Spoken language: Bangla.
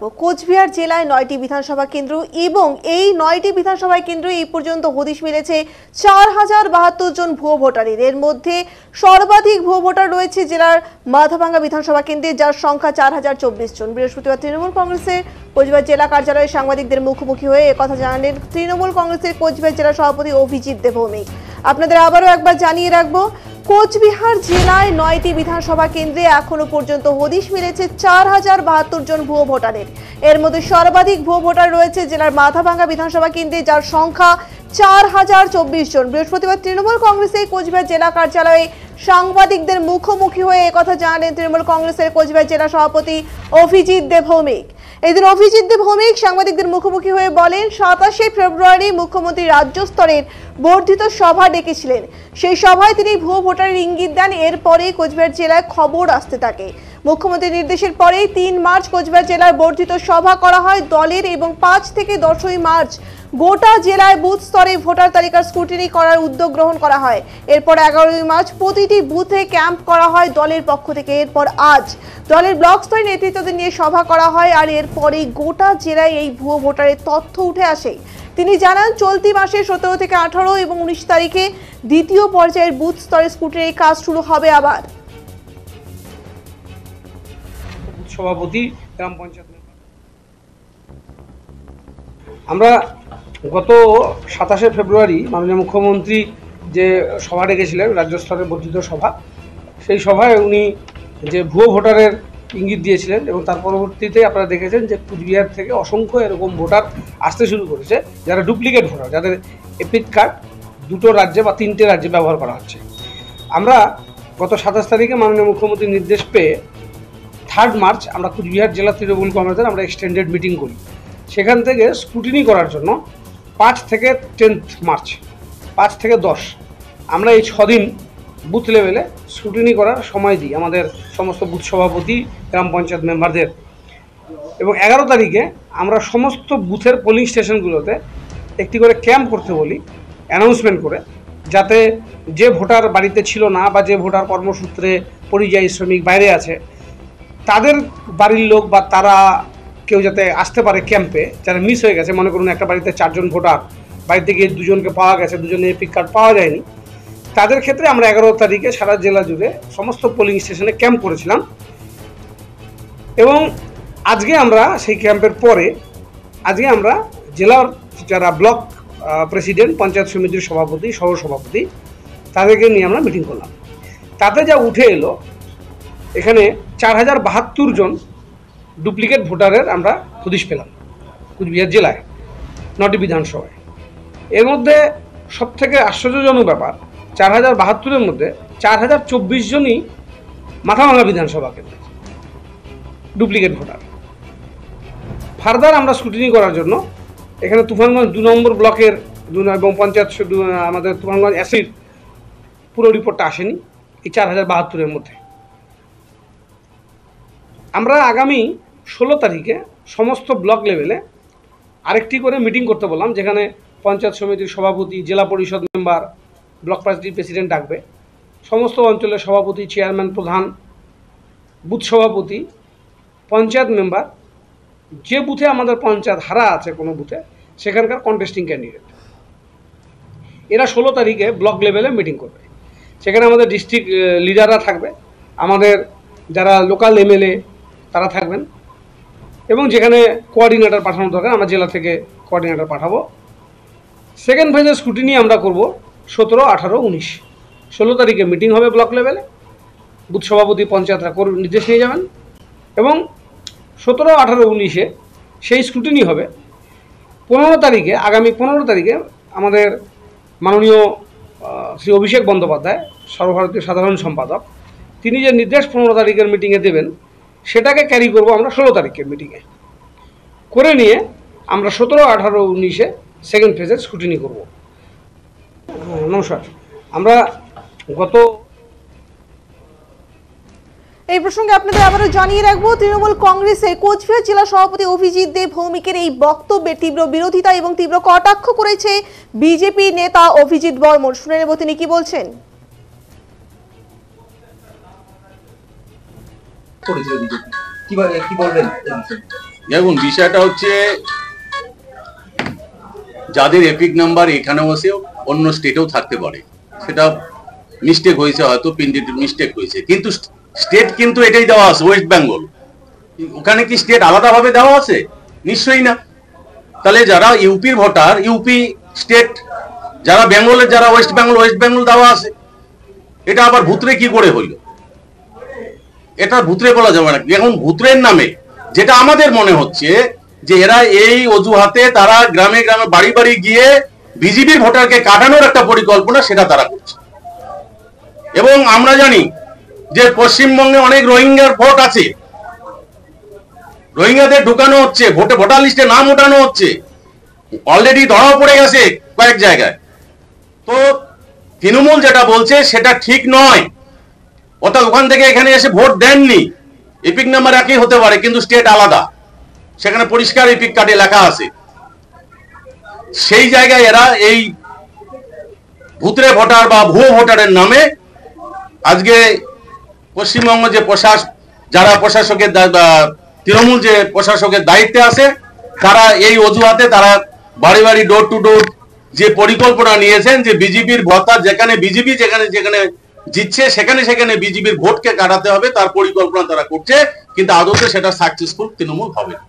কোচবিহার জেলায় 9টি বিধানসভা কেন্দ্র এবং এই 9টি বিধানসভা কেন্দ্রে এই পর্যন্ত হদিশ মিলেছে 4072 জন ভুয়ো ভোটারের। এর মধ্যে সর্বাধিক ভুয়ো ভোটার রয়েছে জেলার মাথাভাঙ্গা বিধানসভা কেন্দ্রে, যার সংখ্যা 4024 জন। বৃহস্পতিবার তৃণমূল কংগ্রেসের কোচবিহার জেলা কার্যালয়ে সাংবাদিকদের মুখোমুখি হয়ে একথা জানালেন তৃণমূল কংগ্রেসের কোচবিহার জেলা সভাপতি অভিজিৎ দেবভৌমিক। আপনাদের আবারও একবার জানিয়ে রাখবো, কোচবিহার জেলায় 9টি বিধানসভা কেন্দ্রে এখনো পর্যন্ত হদিশ মিলেছে 4072 জন ভুয়ো ভোটারের। এর মধ্যে সর্বাধিক ভুয়ো ভোটার রয়েছে জেলার মাথাভাঙ্গা বিধানসভা কেন্দ্রে, যার সংখ্যা 4024 জন। বৃহস্পতিবার তৃণমূল কংগ্রেসের কোচবিহার জেলা কার্যালয়ে সাংবাদিকদের মুখোমুখি হয়ে একথা জানালেন তৃণমূল কংগ্রেসের কোচবিহার জেলা সভাপতি অভিজিৎ দেবভৌমিক। এদিন অভিজিৎ দেবভৌমিক সাংবাদিকদের মুখোমুখি হয়ে বলেন, 27শে ফেব্রুয়ারি মুখ্যমন্ত্রী রাজ্য স্তরের বর্ধিত সভা ডেকেছিলেন। সেই সভায় তিনি ভুয়ো ভোটারের ইঙ্গিত দেন। এরপরে কোচবিহার জেলায় খবর আসতে থাকে। মুখ্যমন্ত্রীর নির্দেশের পরেই 3 মার্চ কোচবিহার জেলার বর্ধিত সভা করা হয় দলের এবং 5 থেকে 10ই মার্চ গোটা জেলায় বুথ স্তরে ভোটার তালিকার স্ক্রুটিনি করার উদ্যোগ গ্রহণ করা হয়। এরপর 11ই মার্চ প্রতিটি বুথে ক্যাম্প করা হয় দলের পক্ষ থেকে। এরপর আজ দলের ব্লক স্তরের নেতৃত্বদের নিয়ে সভা করা হয়, আর এরপরেই গোটা জেলায় এই ভুয়ো ভোটারের তথ্য উঠে আসে। তিনি জানান, চলতি মাসের 17 থেকে 18 এবং 19 তারিখে দ্বিতীয় পর্যায়ের বুথ স্তরে স্ক্রুটিনির কাজ শুরু হবে। আবার সভাপতি গ্রাম পঞ্চায়েত আমরা গত 27শে ফেব্রুয়ারি মাননীয় মুখ্যমন্ত্রী যে সভা ডেকেছিলেন রাজ্য স্তরের বর্ধিত সভা, সেই সভায় উনি যে ভুয়ো ভোটারের ইঙ্গিত দিয়েছিলেন এবং তার পরবর্তীতে আপনারা দেখেছেন যে কুচবিহার থেকে অসংখ্য এরকম ভোটার আসতে শুরু করেছে, যারা ডুপ্লিকেট ভোটার, যাদের এপিক কার্ড 2টো রাজ্যে বা 3টে রাজ্যে ব্যবহার করা হচ্ছে। আমরা গত 27 তারিখে মাননীয় মুখ্যমন্ত্রীর নির্দেশ পেয়ে 3 মার্চ আমরা কুচবিহার জেলা তৃণমূল কংগ্রেসের আমরা এক্সটেন্ডেড মিটিং করি। সেখান থেকে স্ক্রুটিনি করার জন্য 5 থেকে 10 মার্চ 5 থেকে 10 আমরা এই 6 দিন বুথ লেভেলে স্ক্রুটিনি করার সময় দিই আমাদের সমস্ত বুথ সভাপতি গ্রাম পঞ্চায়েত মেম্বারদের। এবং 11 তারিখে আমরা সমস্ত বুথের পোলিং স্টেশনগুলোতে একটি করে ক্যাম্প করতে বলি, অ্যানাউন্সমেন্ট করে, যাতে যে ভোটার বাড়িতে ছিল না বা যে ভোটার কর্মসূত্রে পরিযায়ী শ্রমিক বাইরে আছে, তাদের বাড়ির লোক বা তারা কেউ যাতে আসতে পারে ক্যাম্পে, যারা মিস হয়ে গেছে। মনে করুন একটা বাড়িতে 4 জন ভোটার, বাড়িতে গিয়ে 2 জনকে পাওয়া গেছে, 2 জনের এপিক কার্ড পাওয়া যায়নি, তাদের ক্ষেত্রে আমরা 11 তারিখে সারা জেলা জুড়ে সমস্ত পোলিং স্টেশনে ক্যাম্প করেছিলাম। এবং আজকে আমরা সেই ক্যাম্পের পরে আজকে আমরা জেলার যারা ব্লক প্রেসিডেন্ট, পঞ্চায়েত সমিতির সভাপতি, সহসভাপতি, তাদেরকে নিয়ে আমরা মিটিং করলাম। তাতে যা উঠে এলো, এখানে 4072 জন ডুপ্লিকেট ভোটারের আমরা হদিশ পেলাম কুচবিহার জেলায় 9টি বিধানসভায়। এর মধ্যে সবথেকে আশ্চর্যজনক ব্যাপার, 4072-এর মধ্যে 4024 জনই মাথাভাঙ্গা বিধানসভা কেন্দ্রে ডুপ্লিকেট ভোটার। ফার্দার আমরা স্ক্রুটিনি করার জন্য এখানে তুফানগঞ্জ 2 নম্বর ব্লকের এবং পঞ্চায়েত আমাদের তুফানগঞ্জ এসির পুরো রিপোর্টটা আসেনি এই 4072-এর মধ্যে। আমরা আগামী 16 তারিখে সমস্ত ব্লক লেভেলে আরেকটি করে মিটিং করতে বললাম, যেখানে পঞ্চায়েত সমিতির সভাপতি, জেলা পরিষদ মেম্বার, ব্লক পার্টির প্রেসিডেন্ট ডাকবে, সমস্ত অঞ্চলের সভাপতি, চেয়ারম্যান, প্রধান, বুথ সভাপতি, পঞ্চায়েত মেম্বার, যে বুথে আমাদের পঞ্চায়েত হারা আছে কোনো বুথে, সেখানকার কন্টেস্টিং ক্যান্ডিডেট, এরা 16 তারিখে ব্লক লেভেলে মিটিং করবে। সেখানে আমাদের ডিস্ট্রিক্ট লিডাররা থাকবে, আমাদের যারা লোকাল এমএলএ তারা থাকবেন, এবং যেখানে কোঅর্ডিনেটর পাঠানো দরকার আমরা জেলা থেকে কোঅর্ডিনেটর পাঠাবো। সেকেন্ড ফেজের স্ক্রুটিনি আমরা করব 17, 18, 19। 16 তারিখে মিটিং হবে ব্লক লেভেলে, বুথ সভাপতি, পঞ্চায়েতরা নির্দেশ নিয়ে যাবেন, এবং 17, 18, 19-এ সেই স্ক্রুটিনি হবে। 15 তারিখে, আগামী 15 তারিখে আমাদের মাননীয় শ্রী অভিষেক বন্দ্যোপাধ্যায়, সর্বভারতীয় সাধারণ সম্পাদক, তিনি যে নির্দেশ 15 তারিখের মিটিংয়ে দেবেন, সেটাকে ক্যারি করব আমরা 16 তারিখের মিটিংয়ে করে নিয়ে আমরা 17, 18, 19-এ সেকেন্ড ফেজের স্ক্রুটিনি করব। নমস্কার। আমরা গত এই প্রসঙ্গে আপনাদের আবারও জানিয়ে রাখবো, তৃণমূল কংগ্রেসের কোচবিহার জেলা সভাপতি অভিজিৎ দেবভৌমিকের এই বক্তব্যের তীব্র বিরোধিতা এবং তীব্র কটাক্ষ করেছে বিজেপি নেতা অভিজিৎ বর্মন। শুনে নেব তিনি কি বলছেন। কি বলবেন? দেখুন, বিষয়টা হচ্ছে যাদের এপিক নাম্বার এখানেও আছে অন্য স্টেটেও থাকতে পারে, সেটা মিস্টেক হয়েছে, হয়তো প্রিন্টেড মিস্টেক হয়েছে, কিন্তু স্টেট কিন্তু এটাই দেওয়া আছে, ওয়েস্ট বেঙ্গল। ওখানে কি স্টেট আলাদাভাবে দেওয়া আছে? নিশ্চয়ই না। তাহলে যারা ইউপির ভোটার ইউপি স্টেট, যারা বেঙ্গলের যারা ওয়েস্ট বেঙ্গল দেওয়া আছে। এটা আবার ভুতরে কি করে হইল? এটা ভুতরে বলা যাবে না। এখন ভুতরের নামে যেটা আমাদের মনে হচ্ছে যে এরা এই অজুহাতে তারা গ্রামে গ্রামে বাড়ি বাড়ি গিয়ে বিজেপির ভোটারকে কাটানোর একটা পরিকল্পনা সেটা তারা করছে। এবং আমরা জানি যে পশ্চিমবঙ্গে অনেক রোহিঙ্গার ভোট আছে, রোহিঙ্গাদের ঢুকানো হচ্ছে, ভোটার লিস্টে নাম ওঠানো হচ্ছে, অলরেডি ধরাও পড়ে গেছে কয়েক জায়গায়। তো তৃণমূল যেটা বলছে সেটা ঠিক নয়। অর্থাৎ ওখান থেকে এখানে এসে ভোট দেননি, এপিক নাম্বার একই হতে পারে কিন্তু স্টেট আলাদা, সেখানে পরিষ্কার এপিক কার্ডে লেখা আছে। সেই জায়গায় এরা এই ভুতরে ভোটার বা ভুয়ো ভোটারের নামে আজকে পশ্চিমবঙ্গ যে যারা প্রশাসকের তৃণমূল যে প্রশাসকের দায়িত্বে আছে, তারা এই অজুহাতে তারা বাড়ি বাড়ি ডোর টু ডোর যে পরিকল্পনা নিয়েছেন যে বিজেপির ভোটার যেখানে বিজেপি যেখানে জিতছে সেখানে সেখানে বিজেপির ভোটকে কাটাতে হবে, তার পরিকল্পনা তারা করছে, কিন্তু আদতে সেটা সাকসেসফুল তৃণমূল হবে না।